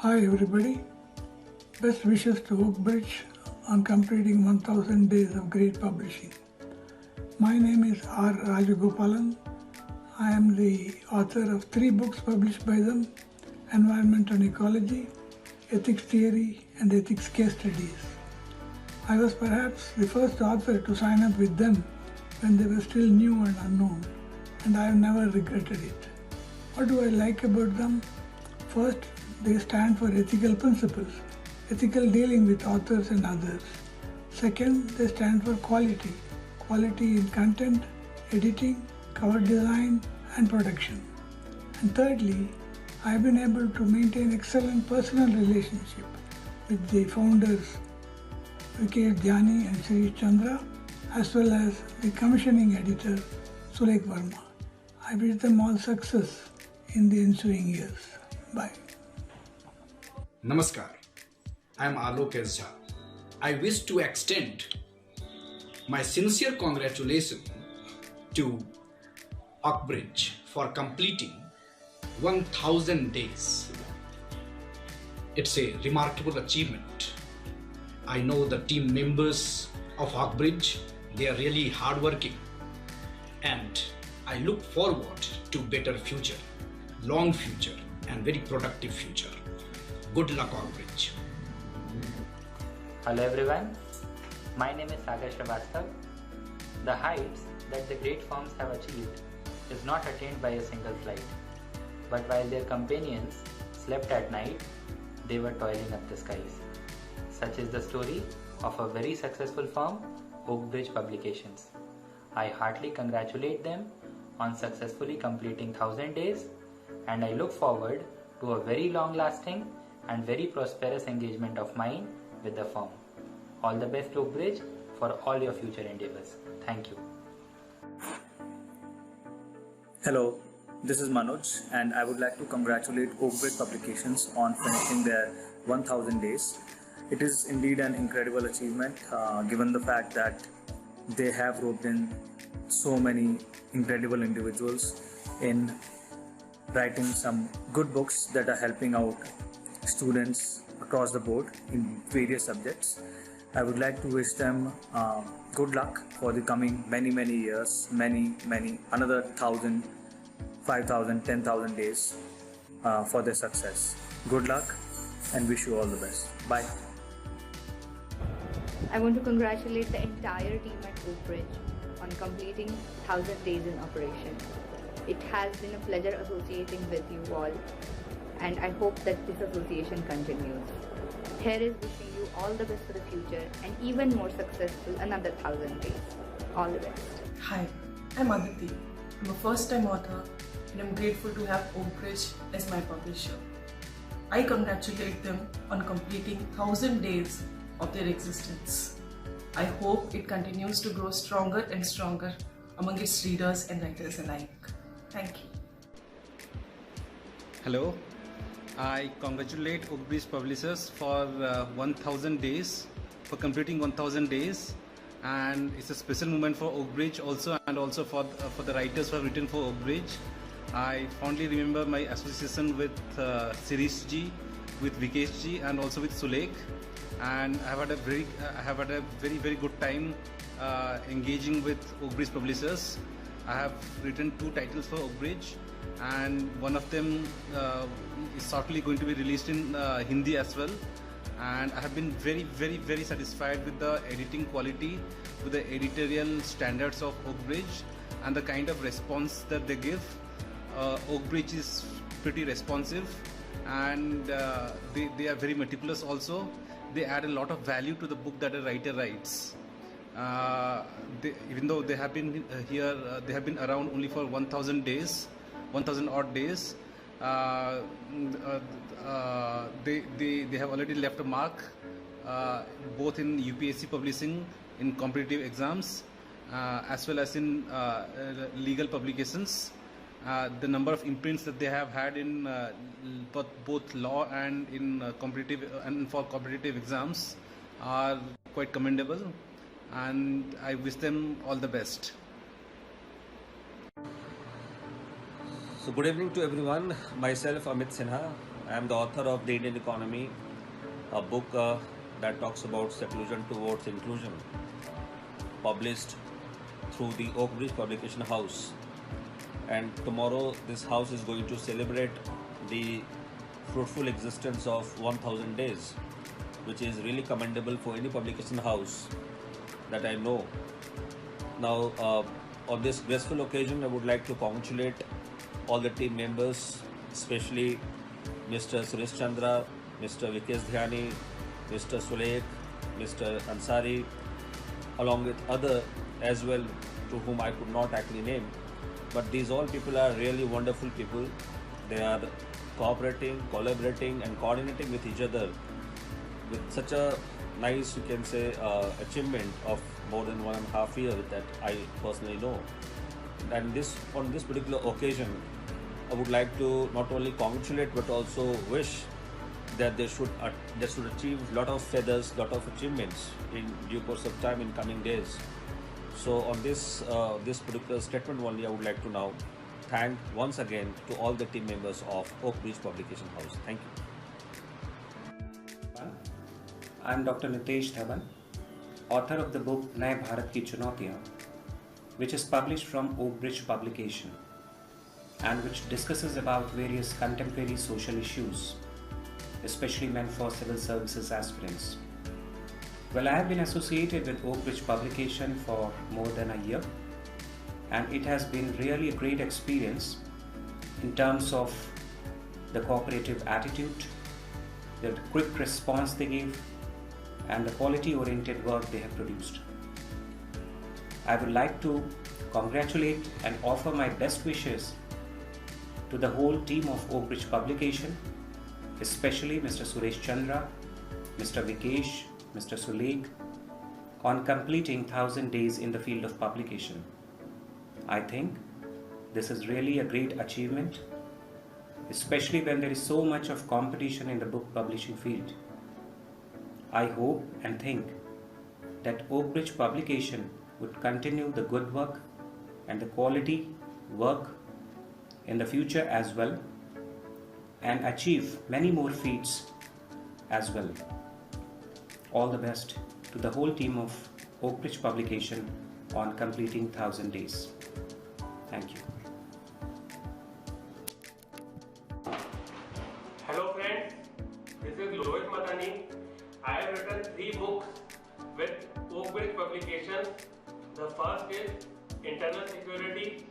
Hi everybody, best wishes to Oakbridge on completing 1000 days of great publishing. My name is R. Rajagopalan. I am the author of 3 books published by them: Environment and Ecology, Ethics Theory and Ethics Case Studies. I was perhaps the first author to sign up with them when they were still new and unknown, and I have never regretted it. What do I like about them? First, they stand for ethical principles, ethical dealing with authors and others. Second, they stand for quality, quality in content, editing, cover design and production. And thirdly, I have been able to maintain excellent personal relationship with the founders Vikesh Dhyani and Shirish Chandra, as well as the commissioning editor Sulekh Verma. I wish them all success in the ensuing years. Bye. Namaskar, I am Alok S. Jha. I wish to extend my sincere congratulations to Oakbridge for completing 1000 days. It's a remarkable achievement. I know the team members of Oakbridge, they are really hardworking, and I look forward to better future, long future and very productive future. Good luck, Oakbridge. Hello everyone, my name is Sagar Shrivastava. The heights that the great firms have achieved is not attained by a single flight, but while their companions slept at night, they were toiling up the skies. Such is the story of a very successful firm, Oakbridge Publications. I heartily congratulate them on successfully completing 1000 days, and I look forward to a very long-lasting and very prosperous engagement of mine with the firm. All the best, Oakbridge, for all your future endeavors. Thank you. Hello, this is Manoj, and I would like to congratulate Oakbridge Publications on finishing their 1000 days. It is indeed an incredible achievement, given the fact that they have roped in so many incredible individuals in writing some good books that are helping out students across the board in various subjects. I would like to wish them good luck for the coming many years, another 1000, 5000, 10,000 days for their success. Good luck and wish you all the best. Bye. I want to congratulate the entire team at Oakbridge on completing 1000 days in operation. It has been a pleasure associating with you all, and I hope that this association continues. Here is wishing you all the best for the future and even more successful another 1000 days. All the best. Hi, I'm Aditi. I'm a first-time author and I'm grateful to have Oakbridge as my publisher. I congratulate them on completing 1000 days of their existence. I hope it continues to grow stronger and stronger among its readers and writers alike. Thank you. Hello, I congratulate Oakbridge Publishers for 1000 days, for completing 1000 days, and it's a special moment for Oakbridge also, and also for the writers who have written for Oakbridge. I fondly remember my association with Shirish ji, with Vikesh ji, and also with Sulekh, and I have had a very good time engaging with Oakbridge Publishers. I have written 2 titles for Oakbridge, and one of them is shortly going to be released in Hindi as well. And I have been very satisfied with the editing quality, with the editorial standards of Oakbridge, and the kind of response that they give. Oakbridge is pretty responsive, and they are very meticulous also. They add a lot of value to the book that a writer writes. Even though they have been here, they have been around only for 1000 days, 1000 odd days. They have already left a mark, both in UPSC publishing, in competitive exams, as well as in legal publications. The number of imprints that they have had in both law and in competitive and for competitive exams are quite commendable, and I wish them all the best. So good evening to everyone. Myself Amit Sinha. I am the author of The Indian Economy, a book that talks about seclusion towards inclusion, published through the Oakbridge Publication House. And tomorrow this house is going to celebrate the fruitful existence of 1000 days, which is really commendable for any publication house that I know. Now, on this graceful occasion, I would like to congratulate all the team members, especially Mr. Suresh Chandra, Mr. Vikesh Dhyani, Mr. Sulek, Mr. Ansari, along with other as well to whom I could not actually name. But these all people are really wonderful people. They are cooperating, collaborating and coordinating with each other with such a nice, you can say, achievement of more than 1.5 years that I personally know. And on this particular occasion, I would like to not only congratulate but also wish that they should achieve a lot of feathers, lot of achievements in due course of time in coming days. So on this particular statement only, I would like to now thank once again to all the team members of Oakbridge Publication House. Thank you. I am Dr. Nitesh Dhawan, author of the book Naya Bharat Ki Chunautiyan, which is published from Oakbridge Publication and which discusses about various contemporary social issues, especially meant for civil services aspirants. Well, I have been associated with Oakbridge Publication for more than a year, and it has been really a great experience in terms of the cooperative attitude, the quick response they give, and the quality-oriented work they have produced. I would like to congratulate and offer my best wishes to the whole team of Oakbridge Publication, especially Mr. Suresh Chandra, Mr. Vikesh, Mr. Sulek, on completing 1000 days in the field of publication. I think this is really a great achievement, especially when there is so much of competition in the book publishing field. I hope and think that Oakbridge Publication would continue the good work and the quality work in the future as well, and achieve many more feats as well. All the best to the whole team of Oakbridge Publication on completing 1000 days. Thank you. Hello friends, this is Lohit Madani. I have written 3 books with Oakbridge Publications. The first is Internal Security,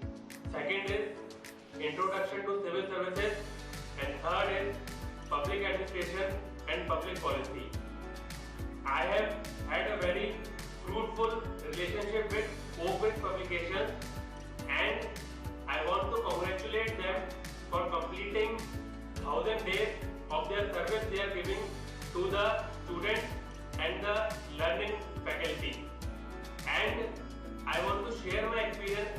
second is Introduction to Civil Services, and third is Public Administration and Public Policy. I have had a very fruitful relationship with Oakbridge Publications, and I want to congratulate them for completing 1000 days of their service they are giving to the students and the learning faculty. And I want to share my experience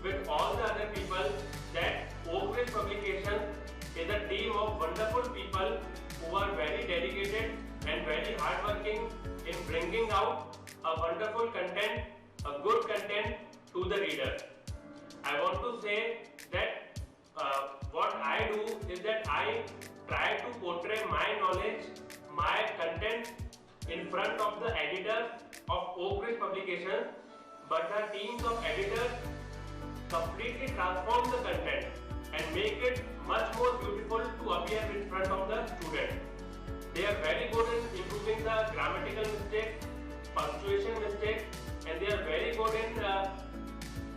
with all the other people that Oakbridge Publications is a team of wonderful people who are very dedicated and very hardworking in bringing out a wonderful content, a good content to the reader. I want to say that what I do is that I try to portray my knowledge, my content in front of the editors of Oakbridge Publications, but the teams of editors completely transform the content and make it much more beautiful to appear in front of the student. They are very good in improving the grammatical mistakes, punctuation mistakes, and they are very good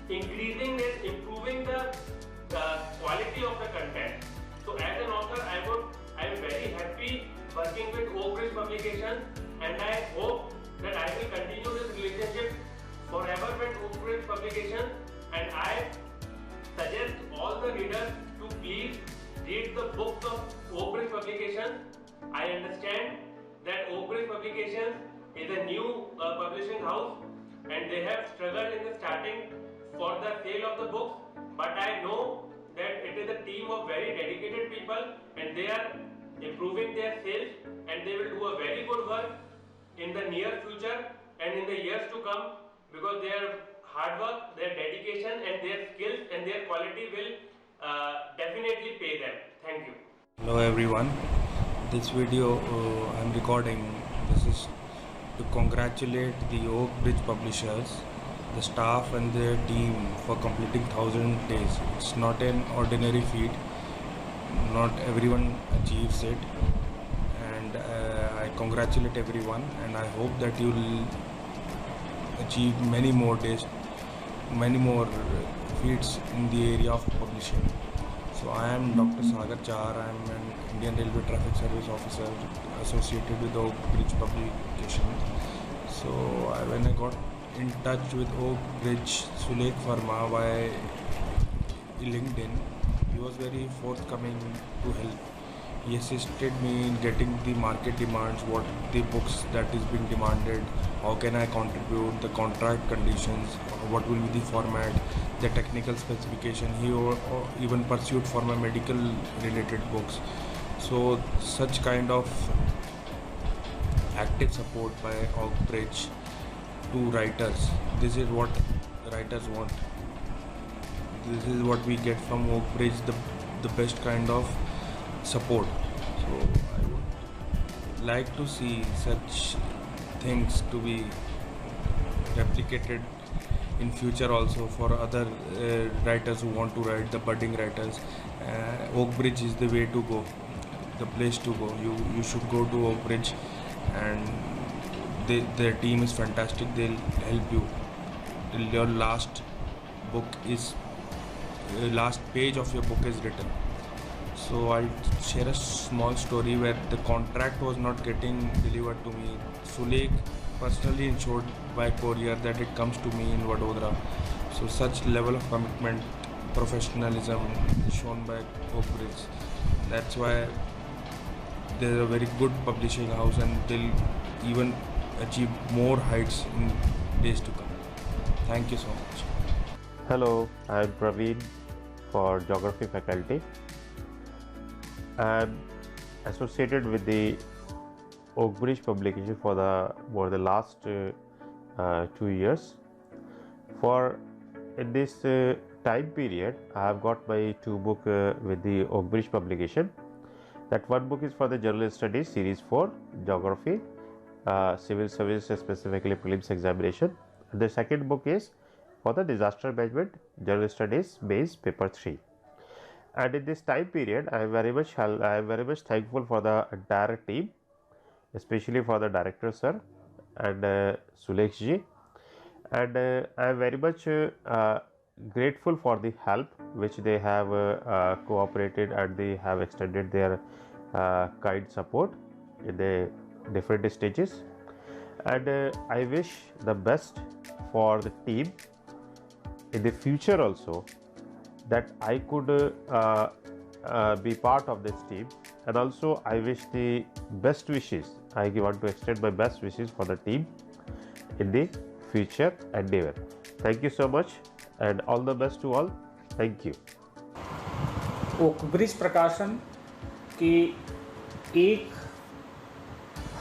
in increasing and improving the quality of the content. So as an author, I am very happy working with Oakbridge Publications, and I hope that I will continue this relationship forever with Oakbridge Publications, and I suggest all the readers to please read the books of Oakbridge Publications. I understand that Oakbridge Publications is a new publishing house, and they have struggled in the starting for the sale of the books, but I know that it is a team of very dedicated people, and they are improving their sales, and they will do a very good work in the near future and in the years to come, because their hard work, their dedication and their skills and their quality will definitely pay them. Thank you. Hello everyone. This video I'm recording. This is to congratulate the Oak Bridge publishers, the staff and their team for completing 1000 days. It's not an ordinary feat. Not everyone achieves it, and I congratulate everyone. And I hope that you'll achieve many more days, many more feats in the area of publishing. So I am Dr. Sagar Char. I am an Indian Railway Traffic Service Officer associated with Oak Bridge Publication. So when I got in touch with Oak Bridge, Sulekh Verma by LinkedIn, he was very forthcoming to help. He assisted me in getting the market demands, what the books that is being demanded, how can I contribute, the contract conditions, what will be the format, the technical specification. He even pursued for my medical related books. So such kind of active support by Oak Bridge to writers. This is what writers want. This is what we get from Oak Bridge, the best kind of support. So I would like to see such things to be replicated in future also for other writers who want to write, the budding writers. Oak Bridge is the way to go, the place to go. You should go to Oak Bridge, and their team is fantastic. They'll help you till your last page of your book is written. So I'll share a small story where the contract was not getting delivered to me. Sulekh personally ensured by courier that it comes to me in Vadodara. So such level of commitment, professionalism is shown by Oak Bridge. That's why they're a very good publishing house, and they'll even achieve more heights in days to come. Thank you so much. Hello, I am Praveen for Geography faculty. I am associated with the Oak Bridge publication for the last 2 years. In this time period, I have got my 2 books with the Oak Bridge publication. That one book is for the General Studies Series 4, Geography, Civil Service, specifically Prelims Examination. The second book is for the Disaster Management, General Studies Base Paper 3. And in this time period, I am very much thankful for the entire team, especially for the director sir and Sulekh ji, and I am very much grateful for the help which they have cooperated, and they have extended their kind support in the different stages. And I wish the best for the team in the future also, that I could be part of this team. And also I wish the best wishes, I want to extend my best wishes for the team in the future endeavor. Thank you so much and all the best to all. Thank you. Oak Bridge प्रकाशन के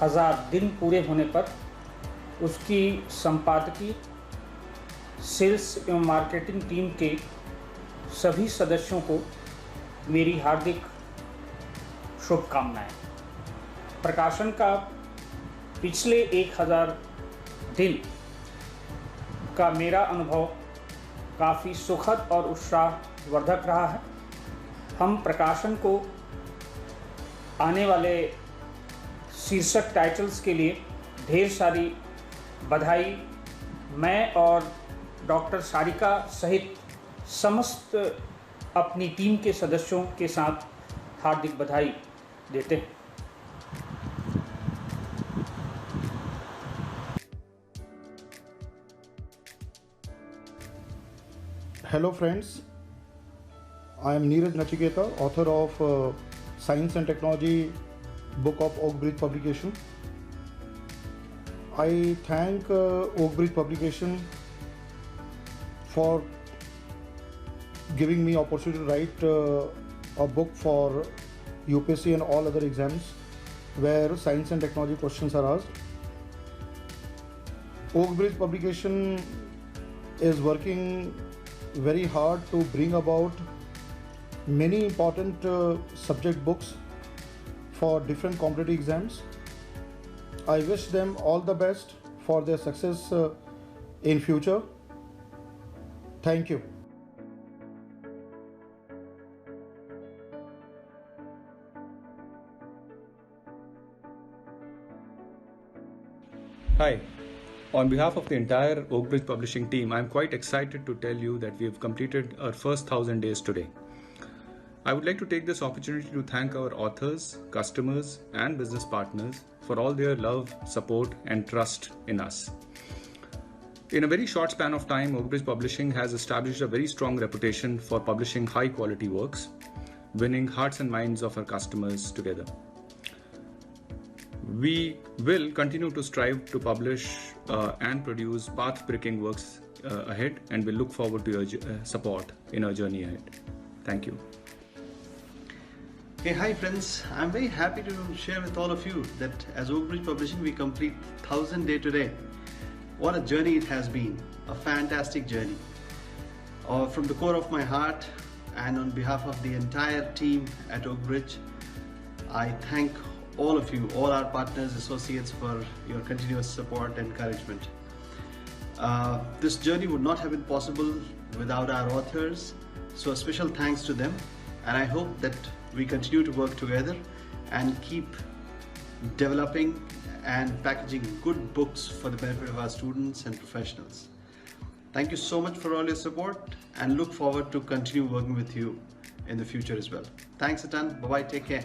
1000 दिन पूरे होने पर उसकी संपादकीय, sales एवं marketing team के सभी सदस्यों को मेरी हार्दिक शुभकामनाएं। प्रकाशन का पिछले 1000 दिन का मेरा अनुभव काफ़ी सुखद और उत्साहवर्धक रहा है। हम प्रकाशन को आने वाले शीर्षक टाइटल्स के लिए ढेर सारी बधाई मैं और डॉक्टर सारिका सहित समस्त अपनी टीम के सदस्यों के साथ हार्दिक बधाई देते हैं। Hello friends, I am Neeraj Nachiketa, author of Science and Technology book of Oak Bridge Publication. I thank Oak Bridge Publication for giving me opportunity to write a book for UPSC and all other exams where science and technology questions are asked. Oak Bridge Publication is working very hard to bring about many important subject books for different competitive exams. I wish them all the best for their success in future. Thank you. Hi. On behalf of the entire Oakbridge Publishing team, I'm quite excited to tell you that we have completed our first 1000 days today. I would like to take this opportunity to thank our authors, customers, and business partners for all their love, support, and trust in us. In a very short span of time, Oakbridge Publishing has established a very strong reputation for publishing high-quality works, winning hearts and minds of our customers together. We will continue to strive to publish and produce path-breaking works ahead, and we look forward to your support in our journey ahead. Thank you. Hey, hi friends. I'm very happy to share with all of you that as Oakbridge Publishing we complete 1000 day today. What a journey it has been, a fantastic journey. From the core of my heart and on behalf of the entire team at Oakbridge, I thank all of you, all our partners, associates for your continuous support and encouragement. This journey would not have been possible without our authors, so a special thanks to them, and I hope that we continue to work together and keep developing and packaging good books for the benefit of our students and professionals. Thank you so much for all your support and look forward to continue working with you in the future as well. Thanks a ton. Bye-bye. Take care.